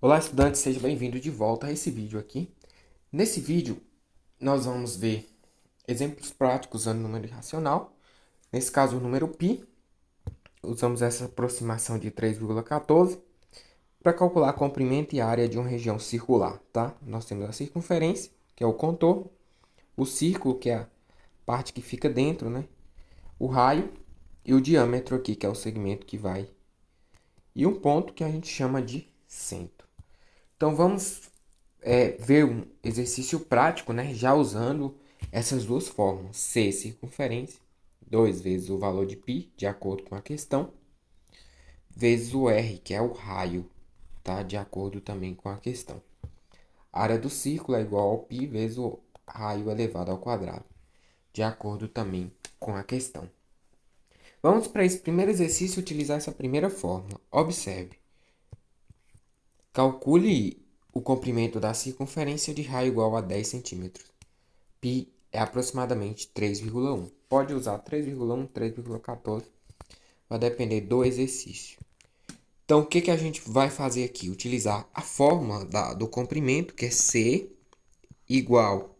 Olá, estudante, seja bem-vindo de volta a esse vídeo aqui. Nesse vídeo, nós vamos ver exemplos práticos usando número irracional. Nesse caso, o número π. Usamos essa aproximação de 3,14 para calcular comprimento e área de uma região circular, tá? Nós temos a circunferência, que é o contorno, o círculo, que é a parte que fica dentro, né? O raio e o diâmetro aqui, que é o segmento que vai. E um ponto que a gente chama de centro. Então, vamos ver um exercício prático, né, já usando essas duas fórmulas. C, circunferência, 2 vezes o valor de π, de acordo com a questão, vezes o R, que é o raio, tá, de acordo também com a questão. A área do círculo é igual ao π vezes o raio elevado ao quadrado, de acordo também com a questão. Vamos para esse primeiro exercício utilizar essa primeira fórmula. Observe. Calcule o comprimento da circunferência de raio igual a 10 centímetros. Π é aproximadamente 3,1. Pode usar 3,1, 3,14. Vai depender do exercício. Então, o que a gente vai fazer aqui? Utilizar a fórmula do comprimento, que é C igual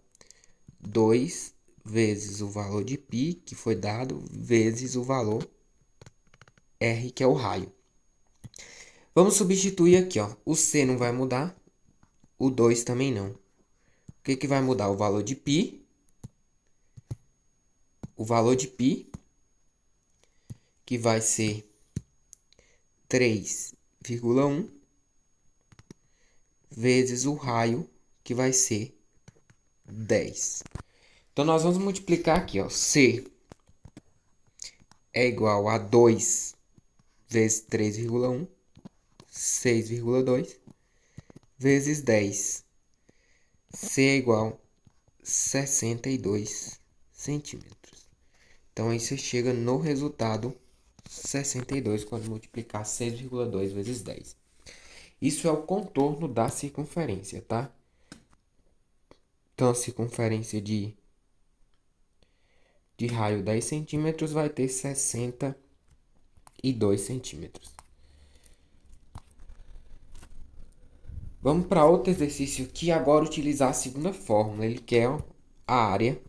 2 vezes o valor de π, que foi dado, vezes o valor R, que é o raio. Vamos substituir aqui, ó. O C não vai mudar, o 2 também não. O que vai mudar? O valor de π, que vai ser 3,1 vezes o raio, que vai ser 10. Então, nós vamos multiplicar aqui, ó. C é igual a 2 vezes 3,1, 6,2, vezes 10. C é igual a 62 centímetros. Então, aí você chega no resultado 62 quando multiplicar 6,2 vezes 10. Isso é o contorno da circunferência, tá? Então, a circunferência de raio 10 centímetros vai ter 62 centímetros. Vamos para outro exercício aqui, agora utilizar a segunda fórmula. A área.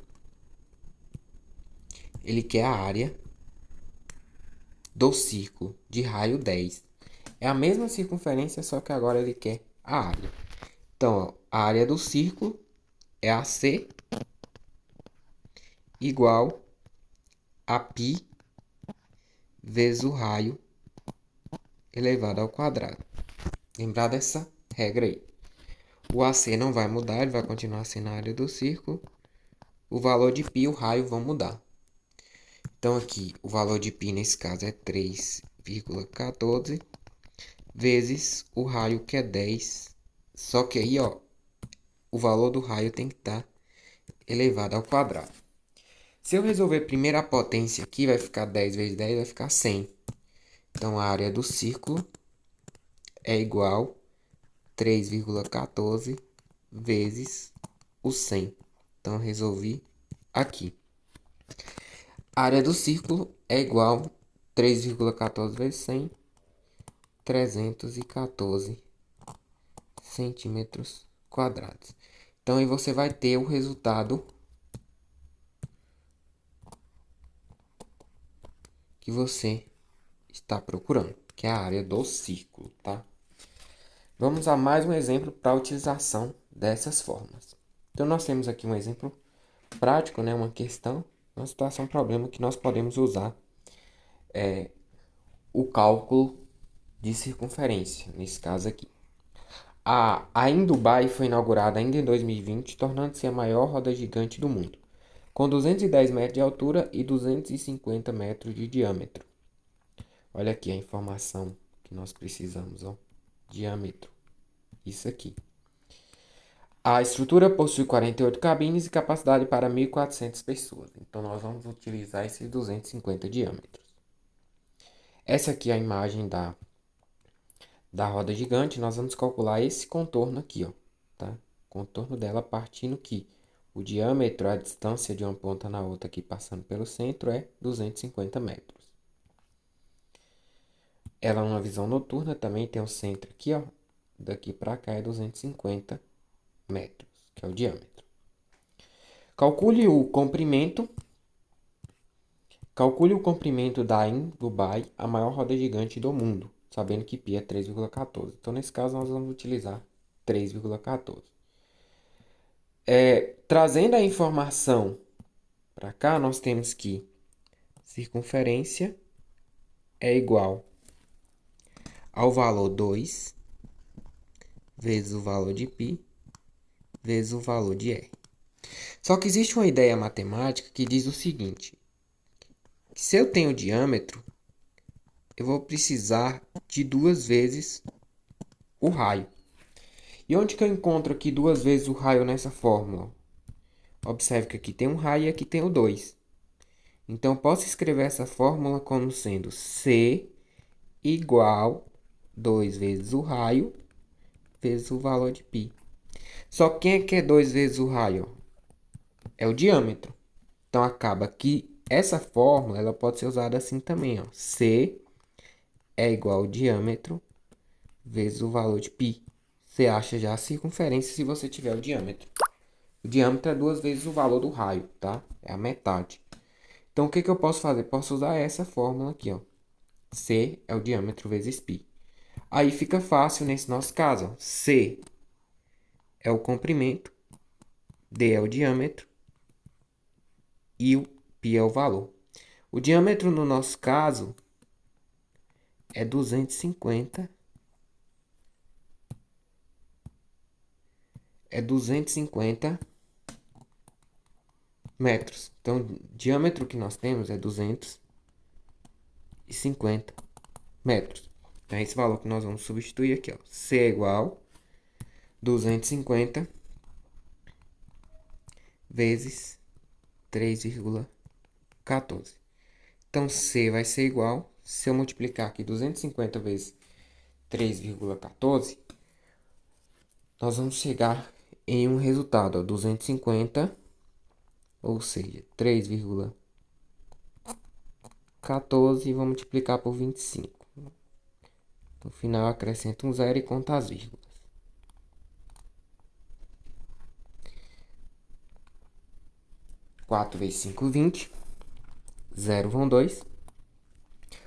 Ele quer a área do círculo de raio 10. É a mesma circunferência, só que agora ele quer a área. Então, ó, a área do círculo é AC igual a π vezes o raio elevado ao quadrado. Lembrar dessa regra aí. O AC não vai mudar, ele vai continuar sendo a área do círculo. O valor de π e o raio vão mudar. Então, aqui, o valor de π nesse caso é 3,14 vezes o raio, que é 10. Só que aí, ó, o valor do raio tem que estar elevado ao quadrado. Se eu resolver primeiro a potência aqui, vai ficar 10 vezes 10, vai ficar 100. Então, a área do círculo é igual a 3,14 vezes o 100. Então, eu resolvi aqui. A área do círculo é igual a 3,14 vezes 100, 314 centímetros quadrados. Então, aí você vai ter o resultado que você está procurando, que é a área do círculo, tá? Vamos a mais um exemplo para a utilização dessas formas. Então, nós temos aqui um exemplo prático, né? Uma questão, uma situação, um problema que nós podemos usar o cálculo de circunferência, nesse caso aqui. A em Dubai foi inaugurada ainda em 2020, tornando-se a maior roda gigante do mundo, com 210 metros de altura e 250 metros de diâmetro. Olha aqui a informação que nós precisamos, ó. Diâmetro. Isso aqui. A estrutura possui 48 cabines e capacidade para 1.400 pessoas. Então, nós vamos utilizar esses 250 diâmetros. Essa aqui é a imagem da roda gigante. Nós vamos calcular esse contorno aqui, ó, tá? Contorno dela partindo que o diâmetro, a distância de uma ponta na outra aqui passando pelo centro é 250 metros. Ela é uma visão noturna, também tem o centro aqui, ó, daqui para cá é 250 metros, que é o diâmetro. Calcule o comprimento. Calcule o comprimento da In Dubai, a maior roda gigante do mundo, sabendo que π é 3,14. Então, nesse caso, nós vamos utilizar 3,14. Trazendo a informação para cá, nós temos que circunferência é igual ao valor 2 vezes o valor de π vezes o valor de r. Só que existe uma ideia matemática que diz o seguinte, que se eu tenho diâmetro, eu vou precisar de 2 vezes o raio. E onde que eu encontro aqui 2 vezes o raio nessa fórmula? Observe que aqui tem um raio e aqui tem o 2. Então, eu posso escrever essa fórmula como sendo C igual 2 vezes o raio vezes o valor de π. Só quem é que é 2 vezes o raio? É o diâmetro. Então, acaba que essa fórmula ela pode ser usada assim também. Ó. C é igual ao diâmetro vezes o valor de π. Você acha já a circunferência se você tiver o diâmetro. O diâmetro é 2 vezes o valor do raio, tá? É a metade. Então, o que que eu posso fazer? Posso usar essa fórmula aqui, ó. C é o diâmetro vezes π. Aí fica fácil nesse nosso caso. Ó. C é o comprimento, D é o diâmetro e o π é o valor. O diâmetro no nosso caso é 250. É 250 metros. Então, o diâmetro que nós temos é 250 metros. Então, é esse valor que nós vamos substituir aqui, ó. C é igual a 250 vezes 3,14. Então, C vai ser igual, se eu multiplicar aqui 250 vezes 3,14, nós vamos chegar em um resultado, ó, 250, ou seja, 3,14 e vou multiplicar por 25. No final, acrescenta um zero e conta as vírgulas. 4 vezes 5, 20. 0 vão 2.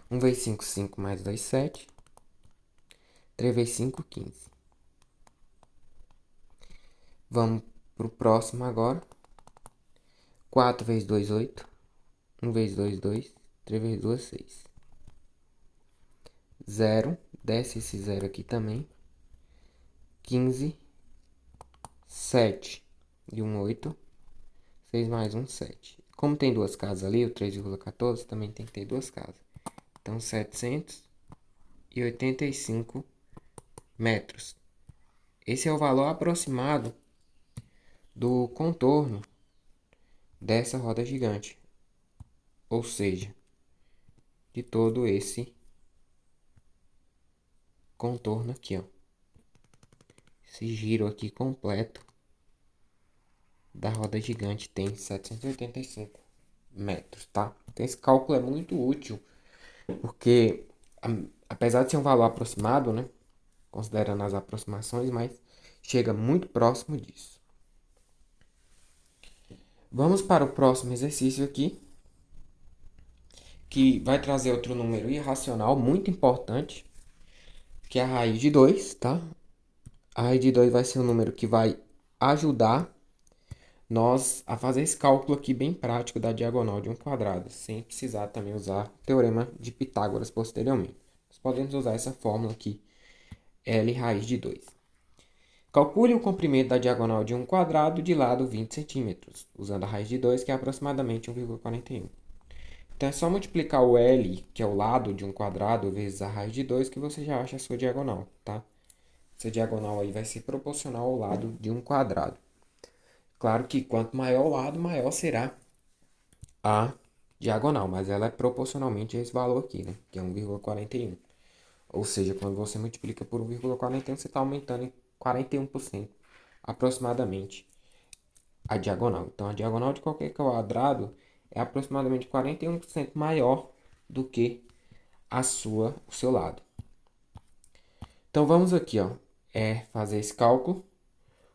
1 vezes 5, 5 mais 2, 7. 3 vezes 5, 15. Vamos para o próximo agora. 4 vezes 2, 8. 1 vezes 2, 2. 3 vezes 2, 6. 0. Desce esse 0 aqui também. 15. 7. E 1, 8. 6 mais 1, 7. Como tem duas casas ali, o 3,14 também tem que ter duas casas. Então, 785 metros. Esse é o valor aproximado do contorno dessa roda gigante. Ou seja, de todo esse contorno aqui, ó. Esse giro aqui completo da roda gigante tem 785 metros, tá? Então, esse cálculo é muito útil, porque apesar de ser um valor aproximado, né? Considerando as aproximações, mas chega muito próximo disso. Vamos para o próximo exercício aqui, que vai trazer outro número irracional muito importante, que é a raiz de 2, tá? A raiz de 2 vai ser um número que vai ajudar nós a fazer esse cálculo aqui bem prático da diagonal de um quadrado, sem precisar também usar o teorema de Pitágoras posteriormente. Nós podemos usar essa fórmula aqui, L raiz de 2. Calcule o comprimento da diagonal de um quadrado de lado 20 centímetros, usando a raiz de 2, que é aproximadamente 1,41. Então, é só multiplicar o L, que é o lado de um quadrado, vezes a raiz de 2, que você já acha a sua diagonal, tá? Essa diagonal aí vai ser proporcional ao lado de um quadrado. Claro que quanto maior o lado, maior será a diagonal, mas ela é proporcionalmente a esse valor aqui, né? Que é 1,41. Ou seja, quando você multiplica por 1,41, você está aumentando em 41% aproximadamente a diagonal. Então, a diagonal de qualquer quadrado é aproximadamente 41% maior do que o seu lado. Então, vamos aqui, ó. é fazer esse cálculo.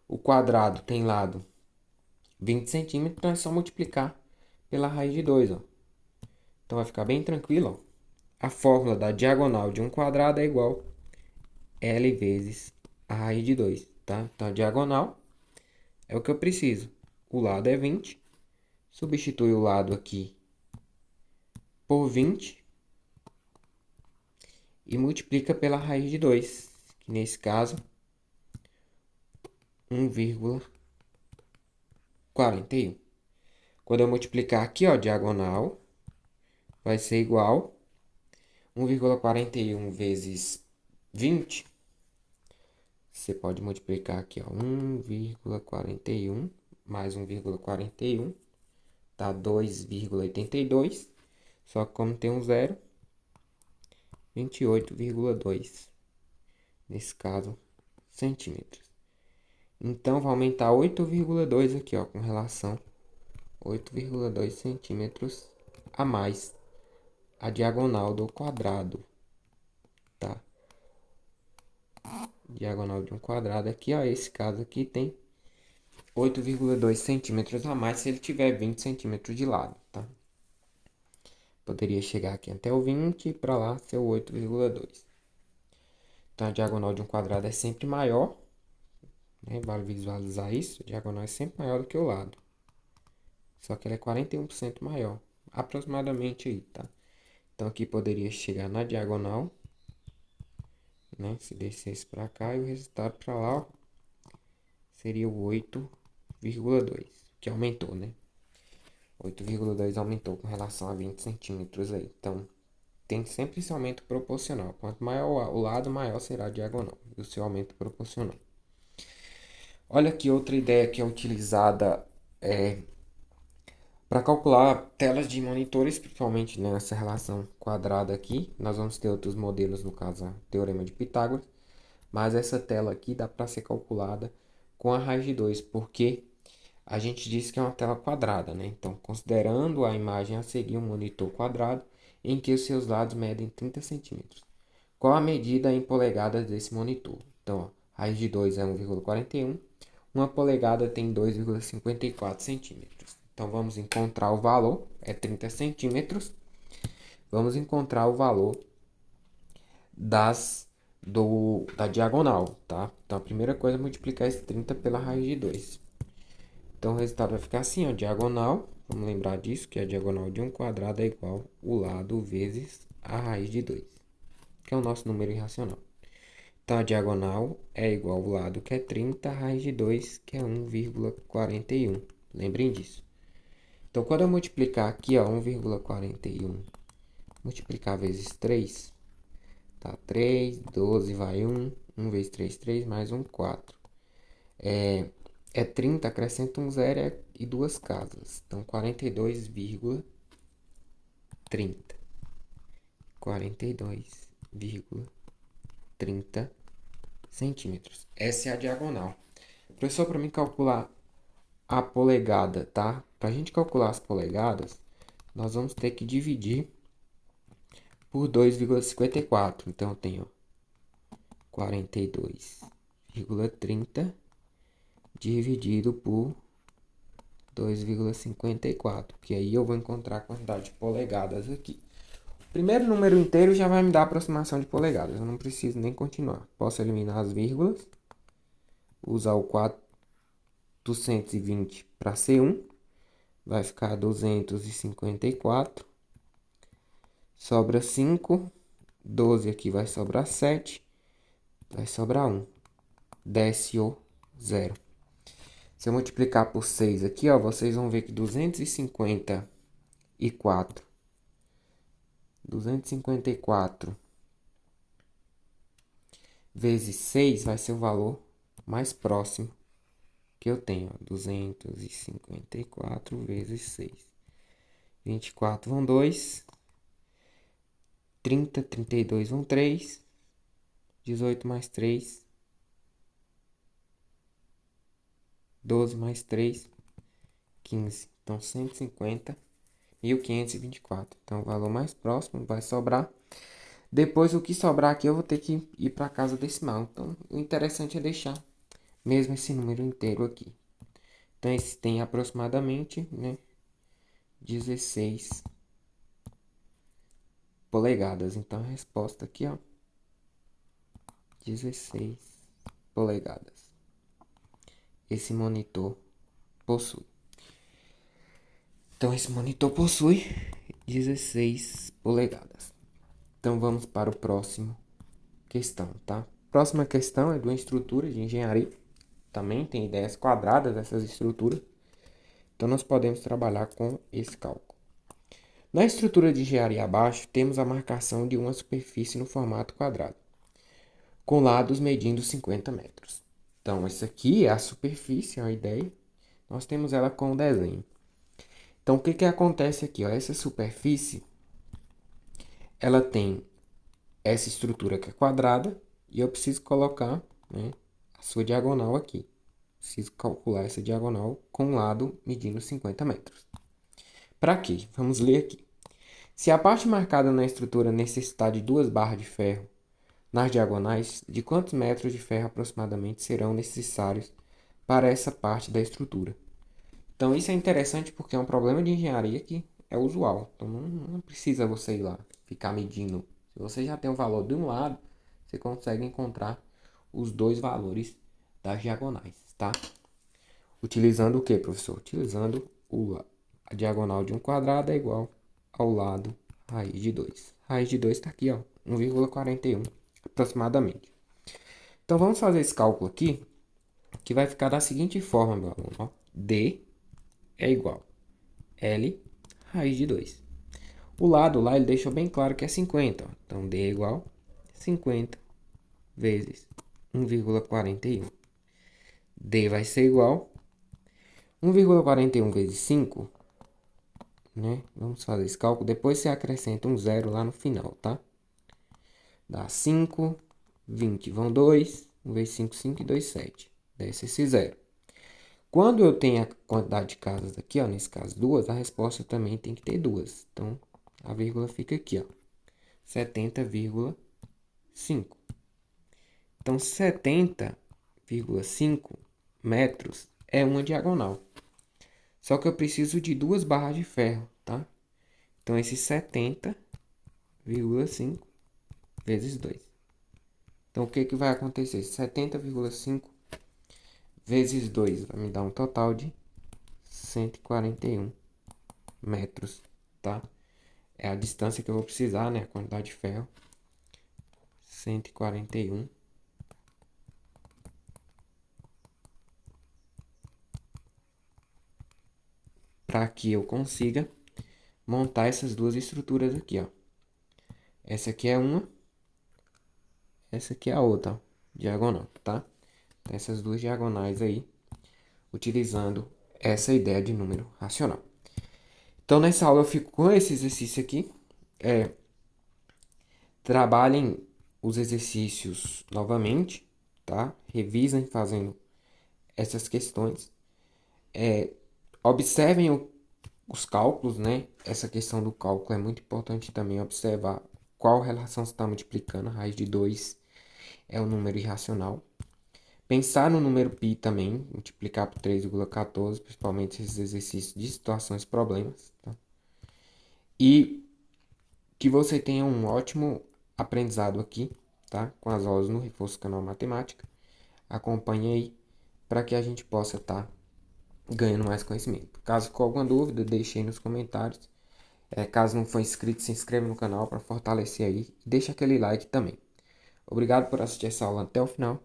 O quadrado tem lado 20 centímetros, então é só multiplicar pela raiz de 2, ó. Então vai ficar bem tranquilo, ó. A fórmula da diagonal de um quadrado é igual a L vezes a raiz de 2, tá? Então a diagonal é o que eu preciso. O lado é 20. Substitui o lado aqui por 20 e multiplica pela raiz de 2, que nesse caso 1,41. Quando eu multiplicar aqui, ó, diagonal, vai ser igual 1,41 vezes 20. Você pode multiplicar aqui, ó, 1,41 mais 1,41 dá 2,82. Só que como tem um zero, 28,2. Nesse caso, centímetros. Então, vai aumentar 8,2 aqui, ó, com relação 8,2 centímetros a mais a diagonal do quadrado, tá? Diagonal de um quadrado aqui, ó, esse caso aqui tem 8,2 centímetros a mais se ele tiver 20 centímetros de lado, tá? Poderia chegar aqui até o 20 e para lá ser o 8,2. Então, a diagonal de um quadrado é sempre maior, né? Vale visualizar isso. A diagonal é sempre maior do que o lado. Só que ela é 41% maior, aproximadamente aí, tá? Então, aqui poderia chegar na diagonal, né? Se descesse para cá e o resultado para lá, ó, seria o 8,2, que aumentou, né? 8,2 aumentou com relação a 20 centímetros aí. Então, tem sempre esse aumento proporcional. Quanto maior o lado, maior será a diagonal. E o seu aumento proporcional. Olha aqui outra ideia que é utilizada para calcular telas de monitores, principalmente nessa relação quadrada aqui. Nós vamos ter outros modelos, no caso, o Teorema de Pitágoras. Mas essa tela aqui dá para ser calculada com a raiz de 2, porque a gente disse que é uma tela quadrada, né? Então, considerando a imagem a seguir um monitor quadrado, em que os seus lados medem 30 centímetros. Qual a medida em polegadas desse monitor? Então, ó, raiz de 2 é 1,41. Uma polegada tem 2,54 centímetros. Então, vamos encontrar o valor, é 30 centímetros. Vamos encontrar o valor da diagonal, tá? Então, a primeira coisa é multiplicar esse 30 pela raiz de 2. Então, o resultado vai ficar assim, ó, diagonal. Vamos lembrar disso, que a diagonal de um quadrado é igual o lado vezes a raiz de 2, que é o nosso número irracional. Então, a diagonal é igual ao lado, que é 30, a raiz de 2, que é 1,41. Lembrem disso. Então, quando eu multiplicar aqui, ó, 1,41, multiplicar vezes 3, tá? 3, 12, vai 1. 1 vezes 3, 3, mais 1, 4. É 30, acrescenta um zero e duas casas. Então, 42,30. 42,30 centímetros. Essa é a diagonal. Professor, para mim calcular a polegada, tá? Para a gente calcular as polegadas, nós vamos ter que dividir por 2,54. Então, eu tenho 42,30 dividido por 2,54, que aí eu vou encontrar a quantidade de polegadas aqui. O primeiro número inteiro já vai me dar a aproximação de polegadas, eu não preciso nem continuar. Posso eliminar as vírgulas, usar o 420 para ser 1, vai ficar 254, sobra 5, 12 aqui vai sobrar 7, vai sobrar 1, desce o 0. Se eu multiplicar por 6 aqui, ó, vocês vão ver que 254 vezes 6 vai ser o valor mais próximo que eu tenho. Ó, 254 vezes 6. 24 vão 2. 30, 32 vão 3. 18 mais 3. 12 mais 3. 15. Então, 150. 1524. Então, o valor mais próximo vai sobrar Depois o que sobrar aqui eu vou ter que ir para casa decimal. Então o interessante é deixar mesmo esse número inteiro aqui. Então esse tem aproximadamente, né, 16 polegadas. Então a resposta aqui, ó, 16 polegadas. Esse monitor possui. Então esse monitor possui 16 polegadas. Então vamos para o próximo questão, tá? Próxima questão é de uma estrutura de engenharia. Também tem ideias quadradas dessas estruturas. Então nós podemos trabalhar com esse cálculo. Na estrutura de engenharia abaixo, temos a marcação de uma superfície no formato quadrado, com lados medindo 50 metros. Então, essa aqui é a superfície, é a ideia. Nós temos ela com o desenho. Então, o que que acontece aqui? Ó? Essa superfície, ela tem essa estrutura que é quadrada, e eu preciso colocar, né, a sua diagonal aqui. Preciso calcular essa diagonal com o lado medindo 50 metros. Para quê? Vamos ler aqui. Se a parte marcada na estrutura necessitar de 2 barras de ferro nas diagonais, de quantos metros de ferro aproximadamente serão necessários para essa parte da estrutura? Então isso é interessante porque é um problema de engenharia que é usual. Então não precisa você ir lá ficar medindo. Se você já tem o valor de um lado, você consegue encontrar os dois valores das diagonais, tá? Utilizando o que, professor? Utilizando a diagonal de um quadrado é igual ao lado raiz de 2. Raiz de 2 está aqui, ó, 1,41 aproximadamente. Então vamos fazer esse cálculo aqui, que vai ficar da seguinte forma, meu aluno. Ó. D é igual a L raiz de 2. O lado lá ele deixou bem claro que é 50. Ó. Então D é igual a 50 vezes 1,41. D vai ser igual a 1,41 vezes 5, né? Vamos fazer esse cálculo. Depois você acrescenta um zero lá no final, tá? Dá 5, 20 vão 2, 1 vezes 5, 5 e 2, 7. Desce esse zero. Quando eu tenho a quantidade de casas aqui, ó, nesse caso 2, a resposta também tem que ter 2. Então, a vírgula fica aqui, ó, 70,5. Então, 70,5 metros é uma diagonal. Só que eu preciso de 2 barras de ferro, tá? Então, esse 70,5 vezes 2. Então, o que que vai acontecer? 70,5 vezes 2 vai me dar um total de 141 metros, tá? É a distância que eu vou precisar, né? A quantidade de ferro. 141. Para que eu consiga montar essas duas estruturas aqui, ó. Essa aqui é uma. Essa aqui é a outra, ó, diagonal, tá? Então, essas duas diagonais aí, utilizando essa ideia de número racional. Então, nessa aula eu fico com esse exercício aqui. Trabalhem os exercícios novamente, tá? Revisem fazendo essas questões. Observem os cálculos, né? Essa questão do cálculo é muito importante também observar qual relação você está multiplicando. A raiz de 2 é um número irracional. Pensar no número π também, multiplicar por 3,14, principalmente esses exercícios de situações problemas. Tá? E que você tenha um ótimo aprendizado aqui, tá? Com as aulas no Reforço Canal Matemática. Acompanhe aí para que a gente possa estar ganhando mais conhecimento. Caso ficou alguma dúvida, deixe aí nos comentários. Caso não for inscrito, se inscreve no canal para fortalecer aí. E deixa aquele like também. Obrigado por assistir essa aula até o final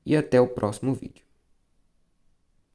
e até o próximo vídeo.